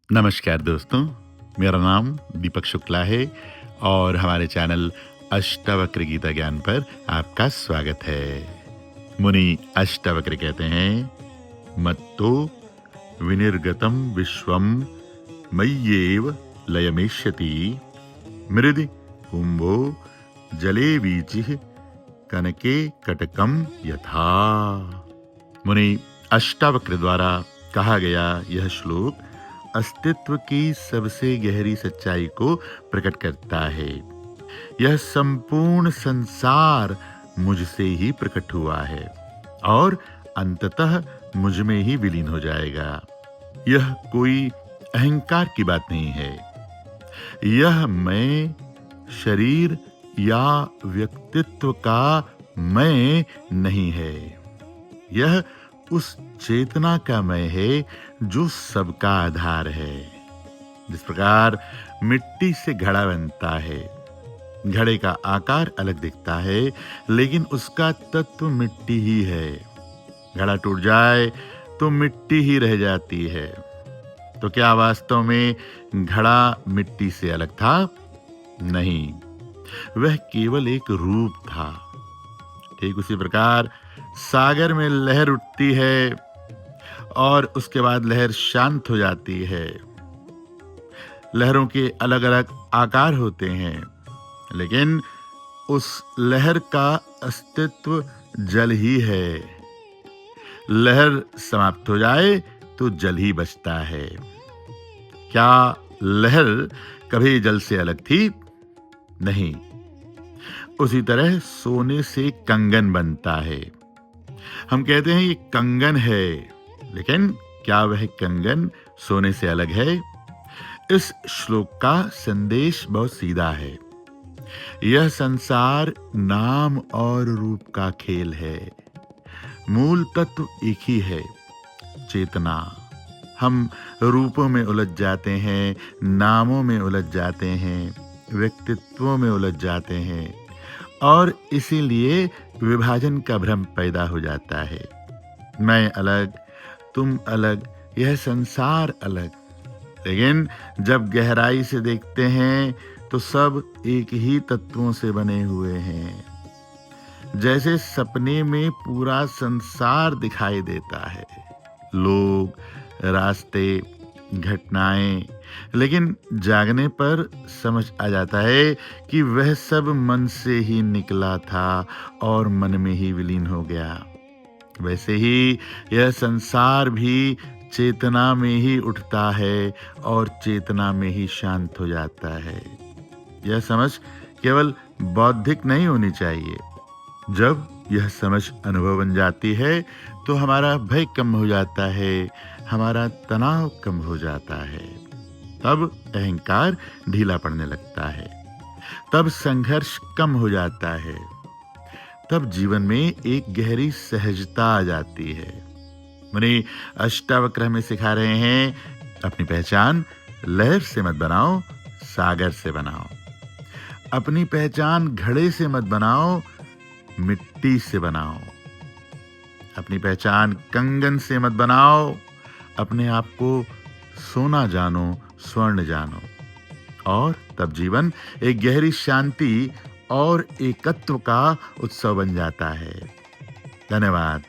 नमस्कार दोस्तों, मेरा नाम दीपक शुक्ला है और हमारे चैनल अष्टावक्र गीता ज्ञान पर आपका स्वागत है। मुनि अष्टावक्र कहते हैं, मत्तो विनिर्गतं विश्वं मय्येव लयमेष्यति मृदि कुंभो जले वीचिः कनके कटकम यथा। मुनि अष्टावक्र द्वारा कहा गया यह श्लोक अस्तित्व की सबसे गहरी सच्चाई को प्रकट करता है। यह संपूर्ण संसार मुझसे ही प्रकट हुआ है और अंततः मुझ में ही विलीन हो जाएगा। यह कोई अहंकार की बात नहीं है। यह मैं शरीर या व्यक्तित्व का मैं नहीं है। यह उस चेतना का मैं है जो सबका आधार है। जिस प्रकार मिट्टी से घड़ा बनता है, घड़े का आकार अलग दिखता है लेकिन उसका तत्व मिट्टी ही है। घड़ा टूट जाए तो मिट्टी ही रह जाती है। तो क्या वास्तव में घड़ा मिट्टी से अलग था? नहीं, वह केवल एक रूप था। ठीक उसी प्रकार सागर में लहर उठती है और उसके बाद लहर शांत हो जाती है। लहरों के अलग अलग आकार होते हैं लेकिन उस लहर का अस्तित्व जल ही है। लहर समाप्त हो जाए तो जल ही बचता है। क्या लहर कभी जल से अलग थी? नहीं। उसी तरह सोने से कंगन बनता है। हम कहते हैं ये कंगन है, लेकिन क्या वह कंगन सोने से अलग है? इस श्लोक का संदेश बहुत सीधा है। यह संसार नाम और रूप का खेल है। मूल तत्व एक ही है, चेतना। हम रूपों में उलझ जाते हैं, नामों में उलझ जाते हैं, व्यक्तित्वों में उलझ जाते हैं और इसीलिए विभाजन का भ्रम पैदा हो जाता है। मैं अलग, तुम अलग, यह संसार अलग। लेकिन जब गहराई से देखते हैं तो सब एक ही तत्वों से बने हुए हैं। जैसे सपने में पूरा संसार दिखाई देता है, लोग, रास्ते, घटनाएं, लेकिन जागने पर समझ आ जाता है कि वह सब मन से ही निकला था और मन में ही विलीन हो गया। वैसे ही यह संसार भी चेतना में ही उठता है और चेतना में ही शांत हो जाता है। यह समझ केवल बौद्धिक नहीं होनी चाहिए। जब यह समझ अनुभव बन जाती है तो हमारा भय कम हो जाता है, हमारा तनाव कम हो जाता है। तब अहंकार ढीला पड़ने लगता है, तब संघर्ष कम हो जाता है, तब जीवन में एक गहरी सहजता आ जाती है। मुनि अष्टावक्र हमें सिखा रहे हैं, अपनी पहचान लहर से मत बनाओ, सागर से बनाओ। अपनी पहचान घड़े से मत बनाओ, मिट्टी से बनाओ। अपनी पहचान कंगन से मत बनाओ, अपने आप को सोना जानो, स्वर्ण जानो। और तब जीवन एक गहरी शांति और एकत्व का उत्सव बन जाता है। धन्यवाद।